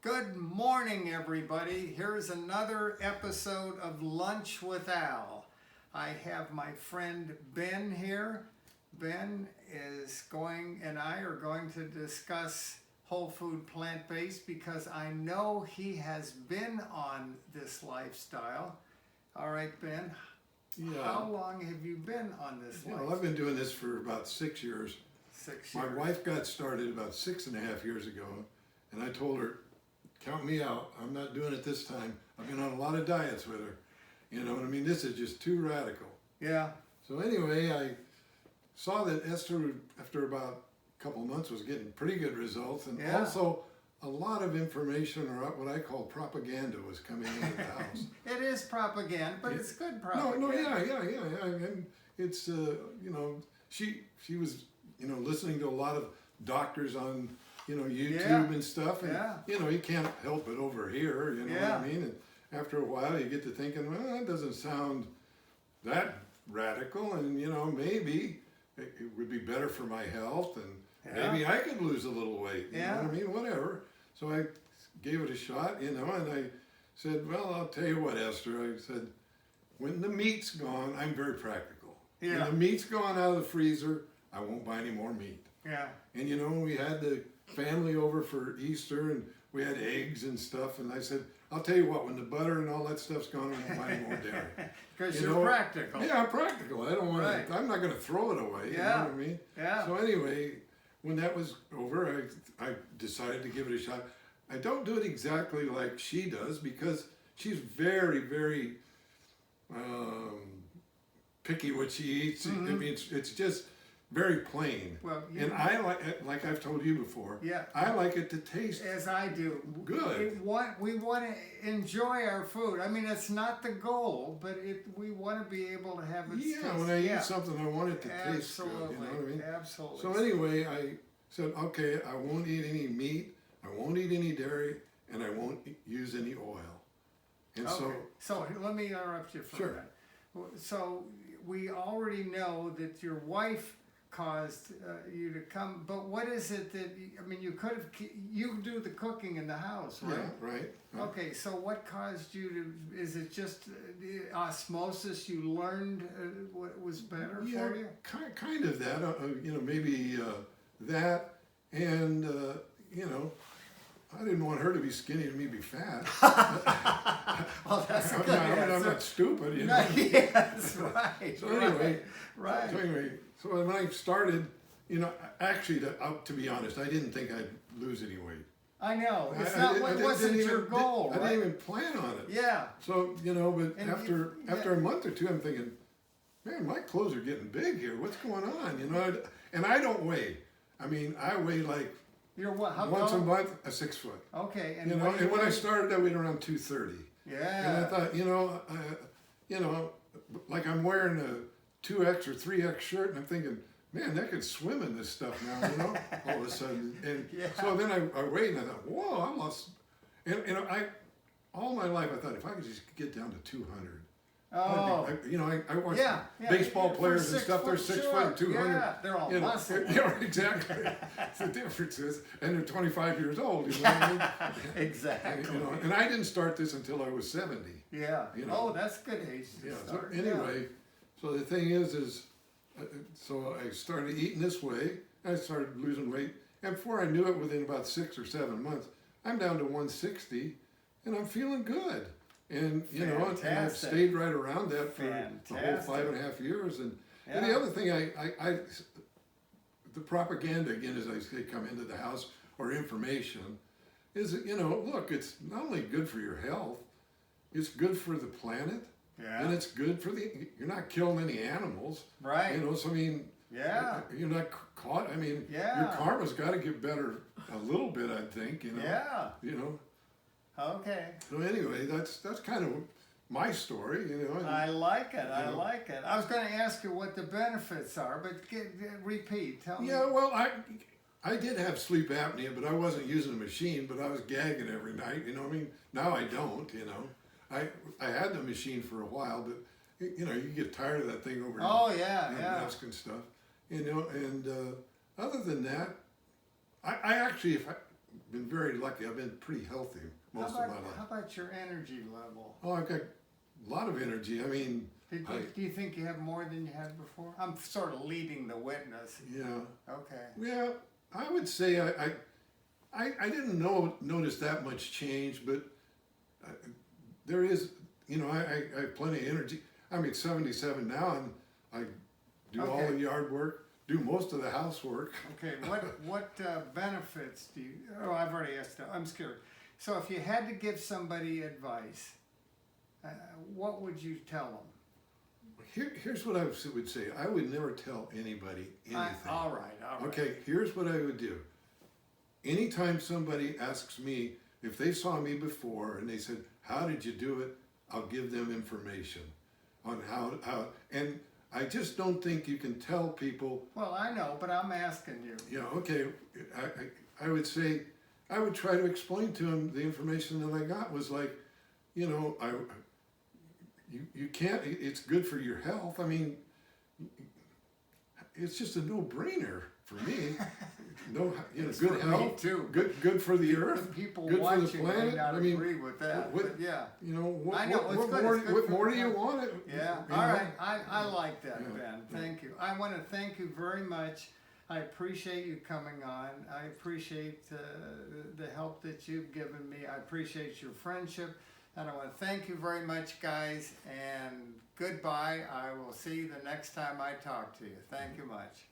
Good morning, everybody. Here's another episode of Lunch with Al. I have my friend Ben here. Ben and I are going to discuss whole food plant-based because I know he has been on this lifestyle. All right, Ben. Yeah. How long have you been on this lifestyle? Well, I've been doing this for about 6 years. 6 years. My wife got started about 6.5 years ago, and I told her, count me out. I'm not doing it this time. I've been on a lot of diets with her. You know what I mean? This is just too radical. Yeah. So anyway, I saw that Esther, after about a couple of months, was getting pretty good results, and also a lot of information, or what I call propaganda, was coming into the house. It is propaganda, but it's good propaganda. No, yeah. And it's, she was, listening to a lot of doctors on, YouTube and stuff, and, you can't help it over here, you know what I mean? And after a while, you get to thinking, well, that doesn't sound that radical, and, maybe it would be better for my health, and maybe I could lose a little weight, you know what I mean? Whatever. So I gave it a shot, and I said, well, I'll tell you what, Esther, I said, when the meat's gone, I'm very practical. Yeah. When the meat's gone out of the freezer, I won't buy any more meat. Yeah. And we had the family over for Easter, and we had eggs and stuff, and I said, I'll tell you what, when the butter and all that stuff's gone, I won't buy any more dairy. Because you're practical. Yeah, I'm practical. I don't want to, I'm not going to throw it away, you know what I mean? Yeah. So anyway, when that was over, I decided to give it a shot. I don't do it exactly like she does, because she's very, very picky what she eats. I mean, it's just very plain. Well, and I like I've told you before. Yeah. I like it to taste as I do. Good. We want to enjoy our food. I mean, it's not the goal, but we want to be able to have it. Yeah. When I eat something, I want it to taste good. You know what I mean? Absolutely. So anyway, I said, okay, I won't eat any meat, I won't eat any dairy, and I won't use any oil. And so let me interrupt you for a minute. So we already know that your wife caused you to come, but what is it that, you do the cooking in the house, right? Yeah, right. Okay, so what caused you to, is it just osmosis, you learned what was better for you? Kind of that, maybe that, and, I didn't want her to be skinny and me be fat. Well, that's good. I'm not stupid, you know. Yes, right. So anyway, right. So when I started, actually, to be honest, I didn't think I'd lose any weight. I know. It wasn't your goal, right? I didn't even plan on it. Yeah. So, but after a month or two, I'm thinking, man, my clothes are getting big here. What's going on? And I don't weigh. I mean, I weigh like You're what? How once tall? a month, 6 foot. Okay. And when I started, I weighed around 230. Yeah. And I thought, like I'm wearing a 2X or 3X shirt, and I'm thinking, man, that could swim in this stuff now, all of a sudden. And so then I weighed, and I thought, whoa, I lost. And all my life, I thought, if I could just get down to 200. Oh. I watch baseball players and stuff, they're 6 foot and 200. Yeah, they're all muscle. Exactly. The difference is, and they're 25 years old, you know what I mean? Exactly. And I didn't start this until I was 70. Yeah. Oh, that's a good age to start. So anyway, so the thing is, so I started eating this way, I started losing weight, and before I knew it, within about 6 or 7 months, I'm down to 160, and I'm feeling good. And and I've stayed right around that for the whole 5.5 years. And the other thing, the propaganda, again, as I say, come into the house, or information, is that, look, it's not only good for your health, it's good for the planet, and it's good for you're not killing any animals, right? So I mean, you're not caught. I mean, your karma's got to get better a little bit, I think. Okay. So anyway, that's kind of my story, I like it. I like it. I was going to ask you what the benefits are, but repeat. Tell me. Yeah, well, I did have sleep apnea, but I wasn't using a machine, but I was gagging every night. Now I don't. I had the machine for a while, but you get tired of that thing over. Desk and stuff. And other than that, I actually, been very lucky. I've been pretty healthy most of my life. How about your energy level? Oh, I've got a lot of energy. I mean, Do you think you have more than you had before? I'm sort of leading the witness. yeah. Okay. Yeah, I would say I didn't notice that much change, but there is, you know, I have plenty of energy. I'm at 77 now, and I do all the yard work, do most of the housework. Okay, what benefits do you, oh, I've already asked that, I'm scared. So if you had to give somebody advice, what would you tell them? Here's what I would say. I would never tell anybody anything. All right. Okay, here's what I would do. Anytime somebody asks me if they saw me before and they said, how did you do it? I'll give them information on how, and I just don't think you can tell people. Well, I know, but I'm asking you. Yeah, okay, I would say, I would try to explain to them the information that I got was like, you know, you can't, it's good for your health. I mean, it's just a no-brainer for me. No, you know, good health, too. Good for the earth, The people good for the watching planet. may not I mean, agree with that, but yeah. You know, what, I know, what more do you want? Yeah, you all know? right, I like that, Yeah, Ben, yeah. thank you. I want to thank you very much. I appreciate you coming on. I appreciate the help that you've given me. I appreciate your friendship. And I want to thank you very much, guys, and goodbye. I will see you the next time I talk to you. Thank you much.